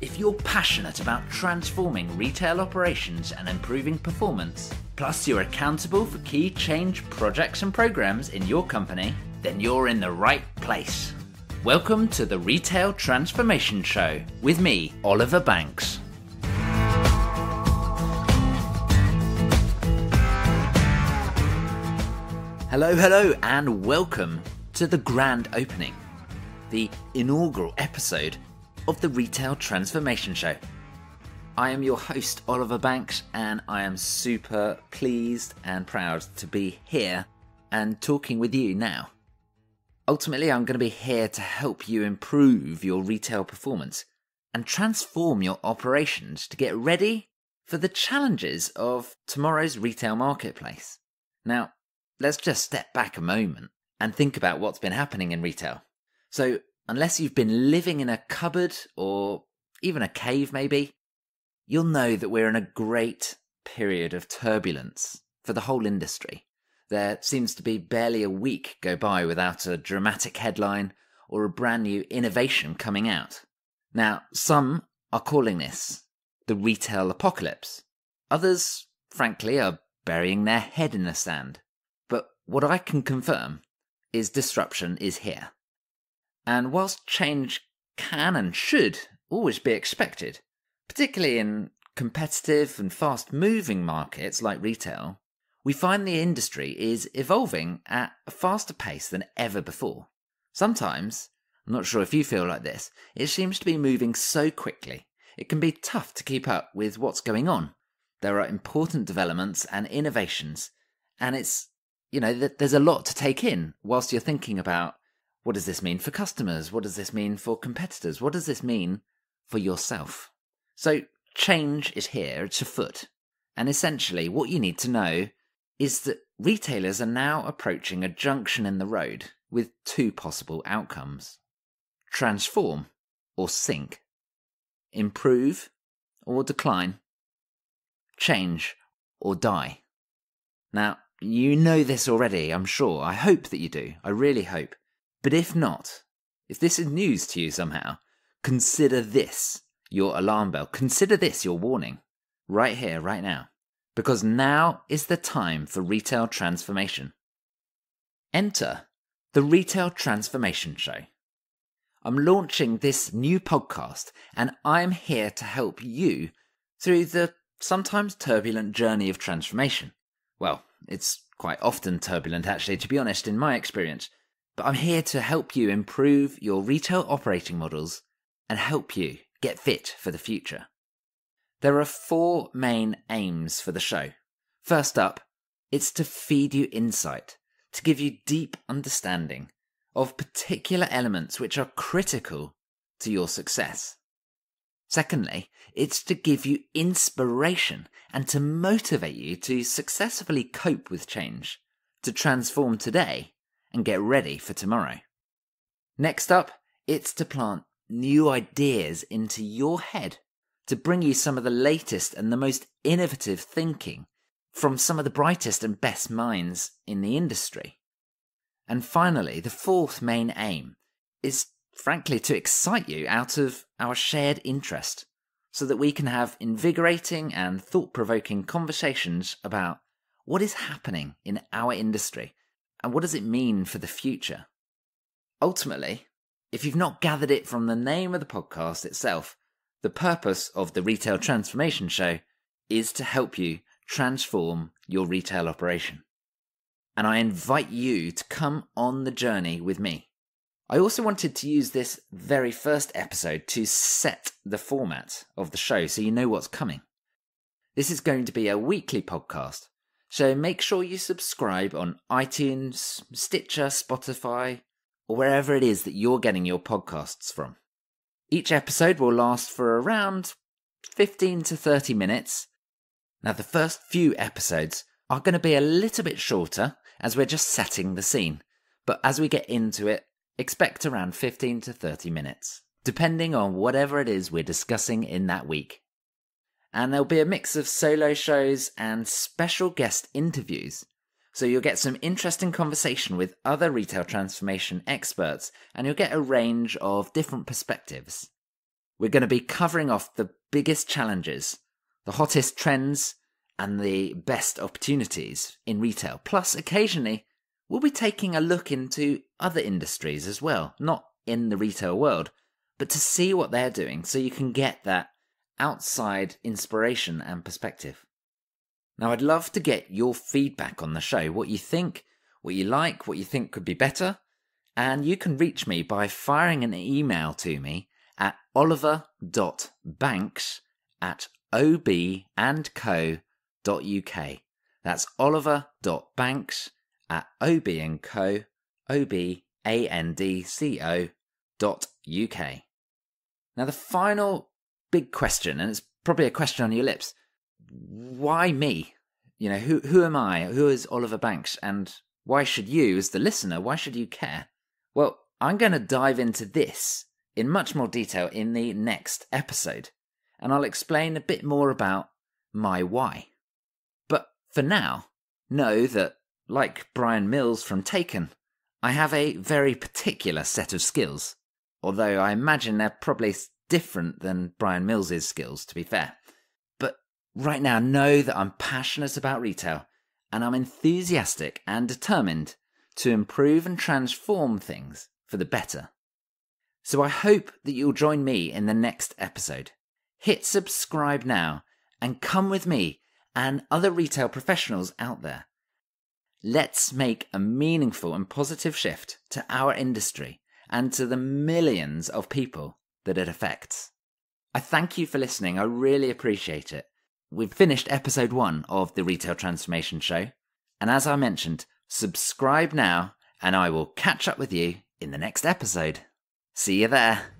If you're passionate about transforming retail operations and improving performance, plus you're accountable for key change projects and programs in your company, then you're in the right place. Welcome to the Retail Transformation Show with me, Oliver Banks. Hello, and welcome to the grand opening, the inaugural episode of the Retail Transformation Show. I am your host, Oliver Banks, and I am super pleased and proud to be here and talking with you now. Ultimately, I'm going to be here to help you improve your retail performance and transform your operations to get ready for the challenges of tomorrow's retail marketplace. Now, let's just step back a moment and think about what's been happening in retail. So, unless you've been living in a cupboard or even a cave maybe, you'll know that we're in a great period of turbulence for the whole industry. There seems to be barely a week go by without a dramatic headline or a brand new innovation coming out. Now, some are calling this the retail apocalypse. Others, frankly, are burying their head in the sand. But what I can confirm is disruption is here. And whilst change can and should always be expected, particularly in competitive and fast-moving markets like retail, we find the industry is evolving at a faster pace than ever before. Sometimes, I'm not sure if you feel like this, it seems to be moving so quickly, it can be tough to keep up with what's going on. There are important developments and innovations, and it's, there's a lot to take in whilst you're thinking about, what does this mean for customers? What does this mean for competitors? What does this mean for yourself? So change is here, it's afoot. And essentially what you need to know is that retailers are now approaching a junction in the road with two possible outcomes. Transform or sink. Improve or decline. Change or die. Now, you know this already, I'm sure. I hope that you do. I really hope. But if not, if this is news to you somehow, consider this your alarm bell. Consider this your warning. Right here, right now. Because now is the time for retail transformation. Enter the Retail Transformation Show. I'm launching this new podcast and I'm here to help you through the sometimes turbulent journey of transformation. Well, it's quite often turbulent actually, to be honest, in my experience. But I'm here to help you improve your retail operating models and help you get fit for the future. There are 4 main aims for the show. First up, it's to feed you insight, to give you deep understanding of particular elements which are critical to your success. Secondly, it's to give you inspiration and to motivate you to successfully cope with change, to transform today and get ready for tomorrow. Next up, it's to plant new ideas into your head, to bring you some of the latest and the most innovative thinking from some of the brightest and best minds in the industry. And finally, the 4th main aim is, frankly, to excite you out of our shared interest so that we can have invigorating and thought-provoking conversations about what is happening in our industry and what does it mean for the future. Ultimately, if you've not gathered it from the name of the podcast itself, the purpose of the Retail Transformation Show is to help you transform your retail operation. And I invite you to come on the journey with me. I also wanted to use this very first episode to set the format of the show so you know what's coming. This is going to be a weekly podcast, so make sure you subscribe on iTunes, Stitcher, Spotify, or wherever it is that you're getting your podcasts from. Each episode will last for around 15 to 30 minutes. Now, the first few episodes are going to be a little bit shorter as we're just setting the scene. But as we get into it, expect around 15 to 30 minutes, depending on whatever it is we're discussing in that week. And there'll be a mix of solo shows and special guest interviews. So you'll get some interesting conversation with other retail transformation experts, and you'll get a range of different perspectives. We're going to be covering off the biggest challenges, the hottest trends, and the best opportunities in retail. Plus, occasionally, we'll be taking a look into other industries as well, not in the retail world, but to see what they're doing so you can get that outside inspiration and perspective. Now, I'd love to get your feedback on the show, what you think, what you like, what you think could be better, and you can reach me by firing an email to me at oliver.banks@ob&co.uk. That's oliver.banks@ob&co, obandco.uk. Now, the final big question, and it's probably a question on your lips, why me? You know, who am I? Who is Oliver Banks? And why should you, as the listener, why should you care? Well, I'm going to dive into this in much more detail in the next episode, and I'll explain a bit more about my why. But for now, know that, like Brian Mills from Taken, I have a very particular set of skills, although I imagine they're probably different than Brian Mills's skills, to be fair. But right now, know that I'm passionate about retail, and I'm enthusiastic and determined to improve and transform things for the better. So I hope that you'll join me in the next episode. Hit subscribe now and come with me and other retail professionals out there. Let's make a meaningful and positive shift to our industry and to the millions of people that it affects. I thank you for listening. I really appreciate it. We've finished episode 1 of the Retail Transformation Show. And as I mentioned, subscribe now and I will catch up with you in the next episode. See you there.